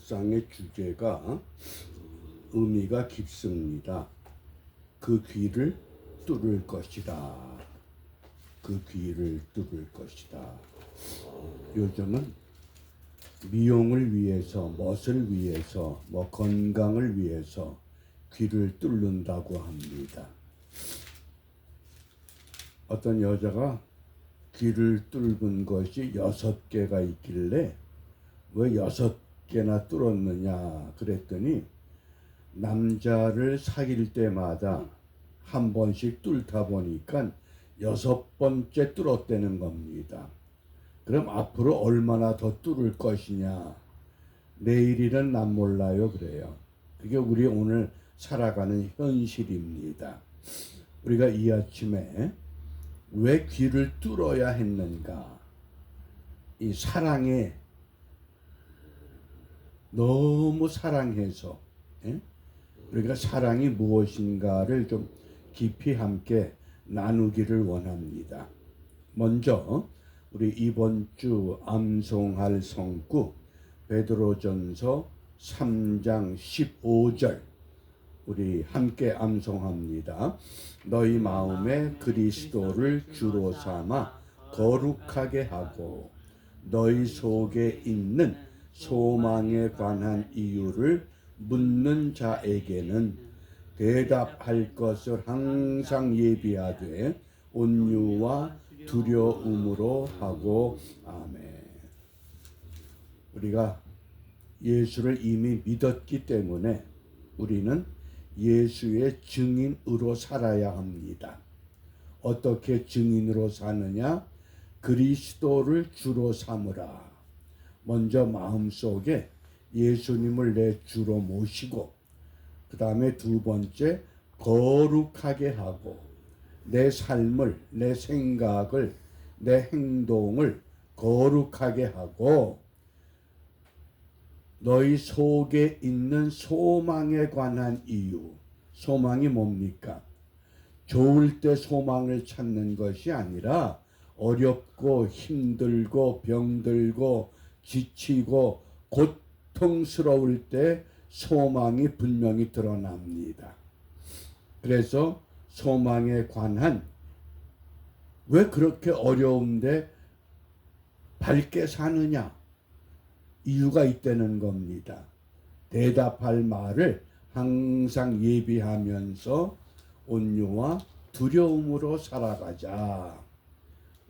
묵상의 주제가 의미가 깊습니다. 그 귀를 뚫을 것이다. 그 귀를 뚫을 것이다. 요즘은 미용을 위해서, 멋을 위해서, 건강을 위해서 귀를 뚫는다고 합니다. 어떤 여자가 귀를 뚫은 것이 6개가 있길래 왜 6개나 뚫었느냐 그랬더니 남자를 사귈 때마다 한 번씩 뚫다 보니까 6번째 뚫었다는 겁니다. 그럼 앞으로 얼마나 더 뚫을 것이냐, 내일일은 난 몰라요 그래요. 그게 우리 오늘 살아가는 현실입니다. 우리가 이 아침에 왜 귀를 뚫어야 했는가, 이 사랑에 너무 사랑해서 우리가 사랑이 무엇인가를 좀 깊이 함께 나누기를 원합니다. 먼저 우리 이번 주 암송할 성구 베드로전서 3장 15절 우리 함께 암송합니다. 너희 마음에 그리스도를 주로 삼아 거룩하게 하고 너희 속에 있는 소망에 관한 이유를 묻는 자에게는 대답할 것을 항상 예비하되 온유와 두려움으로 하고. 아멘. 우리가 예수를 이미 믿었기 때문에 우리는 예수의 증인으로 살아야 합니다. 어떻게 증인으로 사느냐? 그리스도를 주로 삼으라. 먼저 마음속에 예수님을 내 주로 모시고, 그 다음에 두 번째 거룩하게 하고, 내 삶을, 내 생각을, 내 행동을 거룩하게 하고, 너희 속에 있는 소망에 관한 이유. 소망이 뭡니까? 좋을 때 소망을 찾는 것이 아니라 어렵고 힘들고 병들고 지치고 고통스러울 때 소망이 분명히 드러납니다. 그래서 소망에 관한, 왜 그렇게 어려운데 밝게 사느냐? 이유가 있다는 겁니다. 대답할 말을 항상 예비하면서 온유와 두려움으로 살아가자.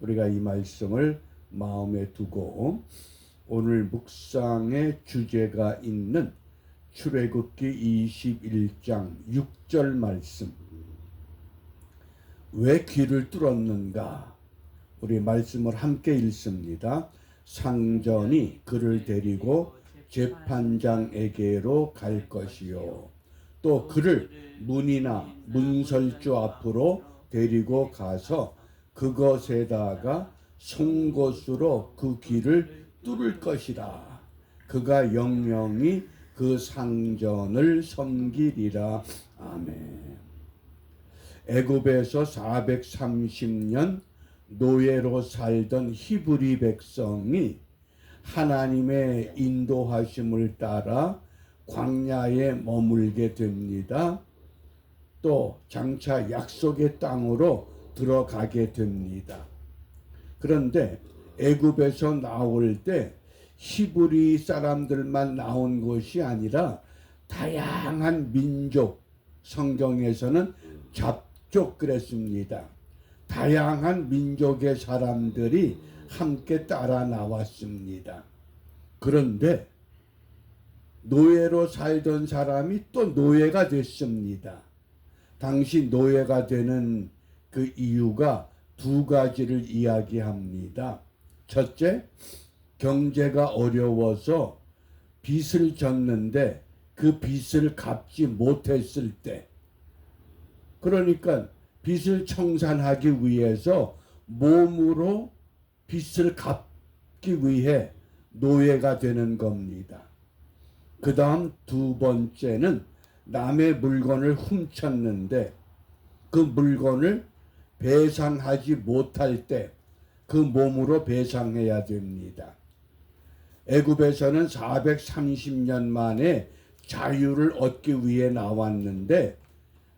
우리가 이 말씀을 마음에 두고 오늘 묵상의 주제가 있는 출애굽기 21장 6절 말씀, 왜 귀를 뚫었는가? 우리 말씀을 함께 읽습니다. 상전이 그를 데리고 재판장에게로 갈 것이요, 또 그를 문이나 문설주 앞으로 데리고 가서 그것에다가 송곳으로 그 귀를 뚫을 것이다. 그가 영영이 그 상전을 섬기리라. 아멘. 애굽에서 430년 노예로 살던 히브리 백성이 하나님의 인도하심을 따라 광야에 머물게 됩니다. 또 장차 약속의 땅으로 들어가게 됩니다. 그런데 애굽에서 나올 때 히브리 사람들만 나온 것이 아니라 다양한 민족, 성경에서는 잡족 그랬습니다. 다양한 민족의 사람들이 함께 따라 나왔습니다. 그런데 노예로 살던 사람이 또 노예가 됐습니다. 당시 노예가 되는 그 이유가 두 가지를 이야기합니다. 첫째, 경제가 어려워서 빚을 졌는데 그 빚을 갚지 못했을 때, 그러니까 빚을 청산하기 위해서 몸으로 빚을 갚기 위해 노예가 되는 겁니다. 그 다음 두 번째는 남의 물건을 훔쳤는데 그 물건을 배상하지 못할 때 그 몸으로 배상해야 됩니다. 애굽에서는 430년 만에 자유를 얻기 위해 나왔는데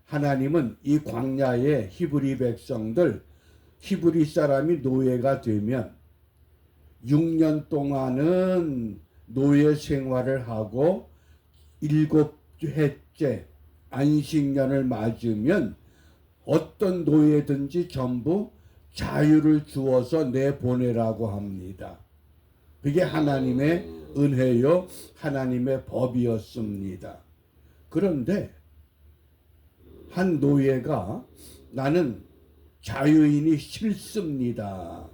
하나님은 이 광야의 히브리 백성들, 히브리 사람이 노예가 되면 6년 동안은 노예 생활을 하고 7회째 안식년을 맞으면 어떤 노예든지 전부 자유를 주어서 내보내라고 합니다. 그게 하나님의 은혜요, 하나님의 법이었습니다. 그런데 한 노예가 나는 자유인이 싫습니다.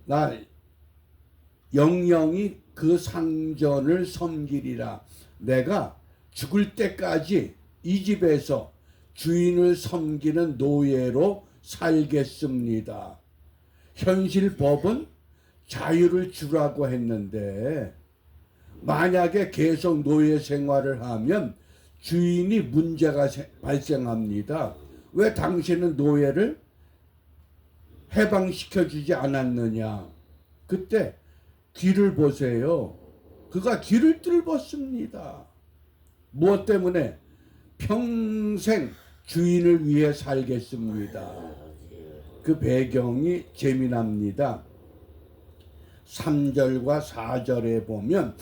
나 영영이 그 상전을 섬기리라. 내가 죽을 때까지 이 집에서 주인을 섬기는 노예로 살겠습니다. 현실 법은 자유를 주라고 했는데 만약에 계속 노예 생활을 하면 주인이 문제가 발생합니다. 왜 당신은 노예를 해방시켜주지 않았느냐. 그때 귀를 보세요. 그가 귀를 뚫었습니다. 무엇 때문에? 평생 주인을 위해 살겠습니다. 그 배경이 재미납니다. 3절과 4절에 보면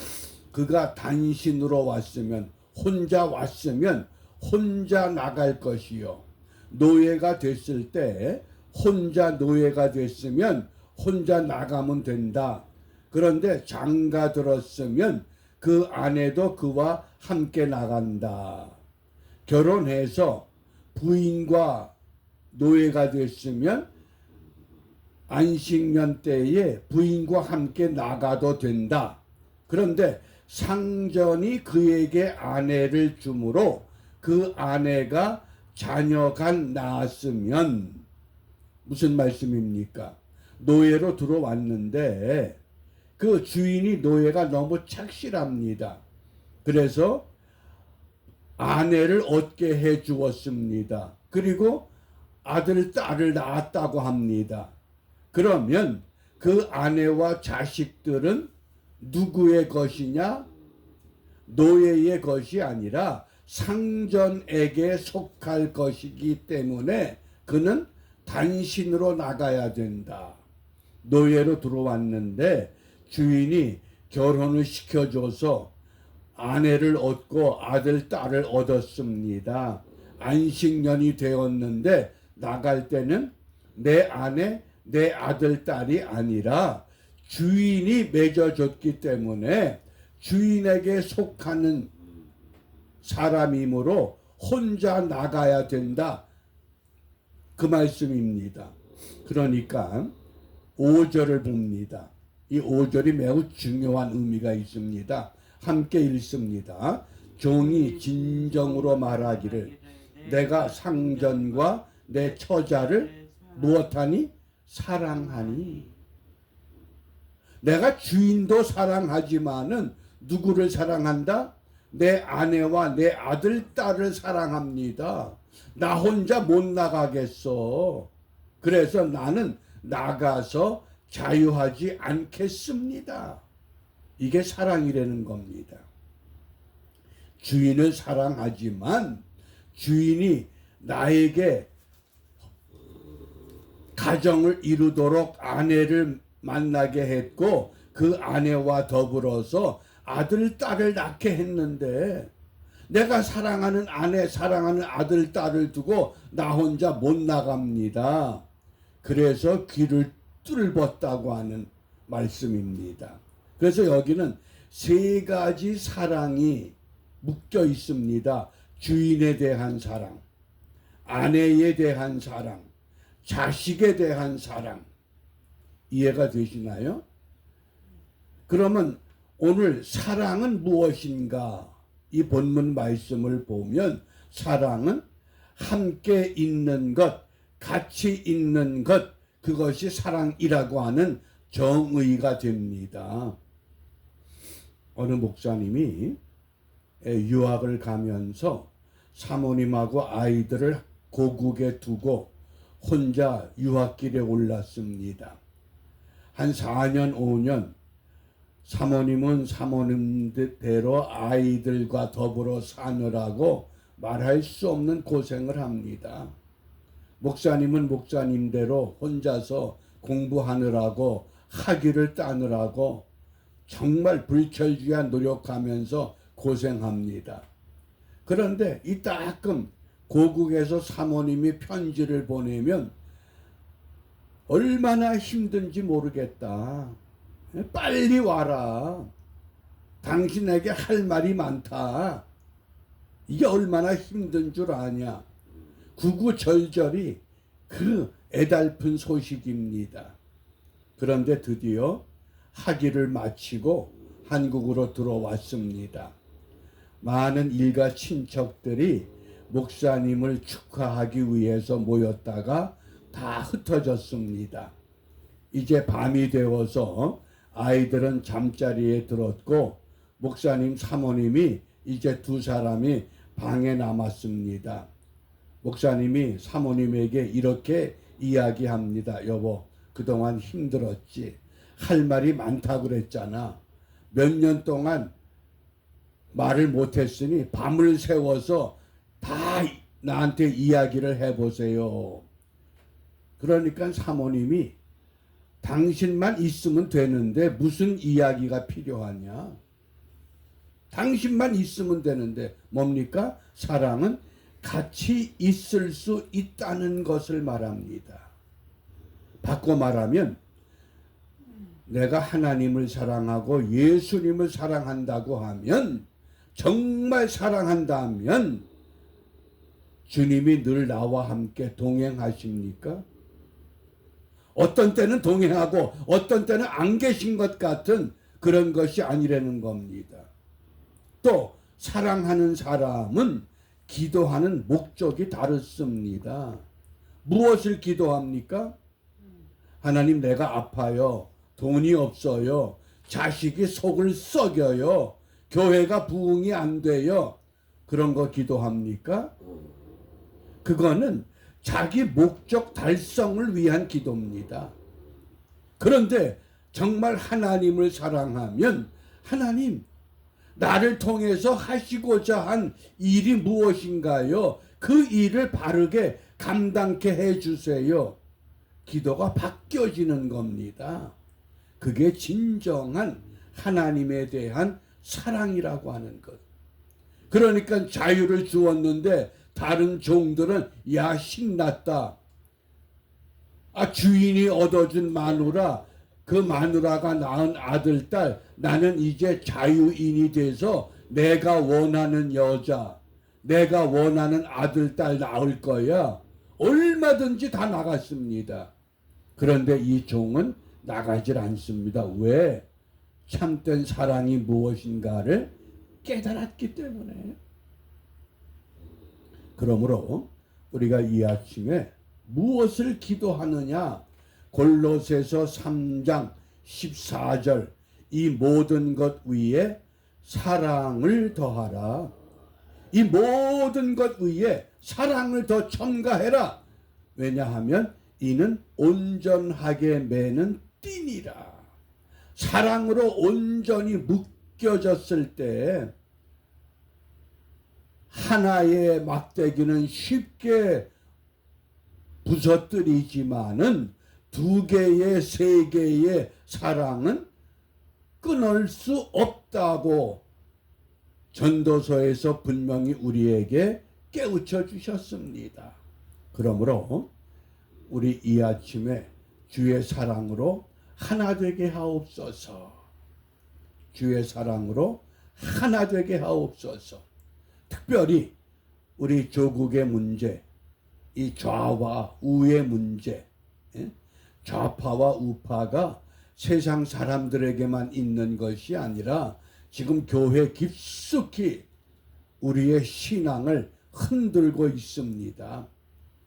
그가 단신으로 왔으면, 혼자 왔으면 혼자 나갈 것이요. 노예가 됐을 때 혼자 노예가 됐으면 혼자 나가면 된다. 그런데 장가 들었으면 그 아내도 그와 함께 나간다. 결혼해서 부인과 노예가 됐으면 안식년 때에 부인과 함께 나가도 된다. 그런데 상전이 그에게 아내를 주므로 그 아내가 자녀가 낳았으면, 무슨 말씀입니까? 노예로 들어왔는데 그 주인이 노예가 너무 착실합니다. 그래서 아내를 얻게 해 주었습니다. 그리고 아들, 딸을 낳았다고 합니다. 그러면 그 아내와 자식들은 누구의 것이냐? 노예의 것이 아니라 상전에게 속할 것이기 때문에 그는 단신으로 나가야 된다. 노예로 들어왔는데 주인이 결혼을 시켜줘서 아내를 얻고 아들, 딸을 얻었습니다. 안식년이 되었는데 나갈 때는 내 아내, 내 아들, 딸이 아니라 주인이 맺어줬기 때문에 주인에게 속하는 사람이므로 혼자 나가야 된다. 그 말씀입니다. 그러니까 5절을 봅니다. 이 5절이 매우 중요한 의미가 있습니다. 함께 읽습니다. 종이 진정으로 말하기를 내가 상전과 내 처자를 무엇하니? 사랑하니. 내가 주인도 사랑하지만은 누구를 사랑한다? 내 아내와 내 아들, 딸을 사랑합니다. 나 혼자 못 나가겠어. 그래서 나는 나가서 자유하지 않겠습니다. 이게 사랑이라는 겁니다. 주인을 사랑하지만 주인이 나에게 가정을 이루도록 아내를 만나게 했고 그 아내와 더불어서 아들, 딸을 낳게 했는데 내가 사랑하는 아내, 사랑하는 아들, 딸을 두고 나 혼자 못 나갑니다. 그래서 귀를 뚫었다고 하는 말씀입니다. 그래서 여기는 세 가지 사랑이 묶여 있습니다. 주인에 대한 사랑, 아내에 대한 사랑, 자식에 대한 사랑. 이해가 되시나요? 그러면 오늘 사랑은 무엇인가? 이 본문 말씀을 보면 사랑은 함께 있는 것, 같이 있는 것, 그것이 사랑이라고 하는 정의가 됩니다. 어느 목사님이 유학을 가면서 사모님하고 아이들을 고국에 두고 혼자 유학길에 올랐습니다. 한 4년, 5년 사모님은 사모님대로 아이들과 더불어 사느라고 말할 수 없는 고생을 합니다. 목사님은 목사님대로 혼자서 공부하느라고 학위를 따느라고 정말 불철주야 노력하면서 고생합니다. 그런데 이 따끔 고국에서 사모님이 편지를 보내면 얼마나 힘든지 모르겠다. 빨리 와라. 당신에게 할 말이 많다. 이게 얼마나 힘든 줄 아냐. 구구절절히 그 애달픈 소식입니다. 그런데 드디어 학위를 마치고 한국으로 들어왔습니다. 많은 일가 친척들이 목사님을 축하하기 위해서 모였다가 다 흩어졌습니다. 이제 밤이 되어서 아이들은 잠자리에 들었고 목사님 사모님이 이제 두 사람이 방에 남았습니다. 목사님이 사모님에게 이렇게 이야기합니다. 여보, 그동안 힘들었지. 할 말이 많다고 그랬잖아. 몇 년 동안 말을 못했으니 밤을 새워서 다 나한테 이야기를 해보세요. 그러니까 사모님이 당신만 있으면 되는데 무슨 이야기가 필요하냐? 당신만 있으면 되는데 뭡니까? 사랑은 같이 있을 수 있다는 것을 말합니다. 바꿔 말하면 내가 하나님을 사랑하고 예수님을 사랑한다고 하면, 정말 사랑한다면 주님이 늘 나와 함께 동행하십니까? 어떤 때는 동행하고 어떤 때는 안 계신 것 같은 그런 것이 아니라는 겁니다. 또 사랑하는 사람은 기도하는 목적이 다릅니다. 무엇을 기도합니까? 하나님, 내가 아파요. 돈이 없어요. 자식이 속을 썩여요. 교회가 부흥이 안 돼요. 그런 거 기도합니까? 그거는 자기 목적 달성을 위한 기도입니다. 그런데 정말 하나님을 사랑하면, 하나님, 나를 통해서 하시고자 한 일이 무엇인가요? 그 일을 바르게 감당케 해주세요. 기도가 바뀌어지는 겁니다. 그게 진정한 하나님에 대한 사랑이라고 하는 것. 그러니까 자유를 주었는데 다른 종들은 야, 신났다. 주인이 얻어준 마누라, 그 마누라가 낳은 아들, 딸, 나는 이제 자유인이 돼서 내가 원하는 여자, 내가 원하는 아들, 딸 낳을 거야. 얼마든지 다 나갔습니다. 그런데 이 종은 나가질 않습니다. 왜? 참된 사랑이 무엇인가를 깨달았기 때문에. 그러므로 우리가 이 아침에 무엇을 기도하느냐? 골로새서 3장 14절, 이 모든 것 위에 사랑을 더하라. 이 모든 것 위에 사랑을 더 첨가해라. 왜냐하면 이는 온전하게 매는 띠니라. 사랑으로 온전히 묶여졌을 때 하나의 막대기는 쉽게 부서뜨리지만은 두 개의, 세 개의 사랑은 끊을 수 없다고 전도서에서 분명히 우리에게 깨우쳐 주셨습니다. 그러므로 우리 이 아침에 주의 사랑으로 하나 되게 하옵소서. 주의 사랑으로 하나 되게 하옵소서. 특별히 우리 조국의 문제, 이 좌와 우의 문제, 좌파와 우파가 세상 사람들에게만 있는 것이 아니라 지금 교회 깊숙이 우리의 신앙을 흔들고 있습니다.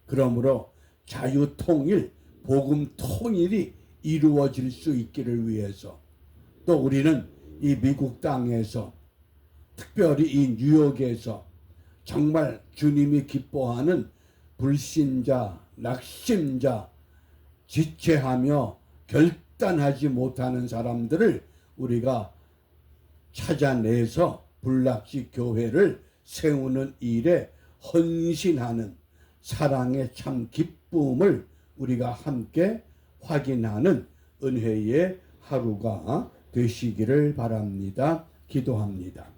그러므로 자유통일, 복음 통일이 이루어질 수 있기를 위해서, 또 우리는 이 미국 땅에서, 특별히 이 뉴욕에서 정말 주님이 기뻐하는 불신자, 낙심자, 지체하며 결단하지 못하는 사람들을 우리가 찾아내서 불락지 교회를 세우는 일에 헌신하는 사랑의 참 기쁨을 우리가 함께 확인하는 은혜의 하루가 되시기를 바랍니다. 기도합니다.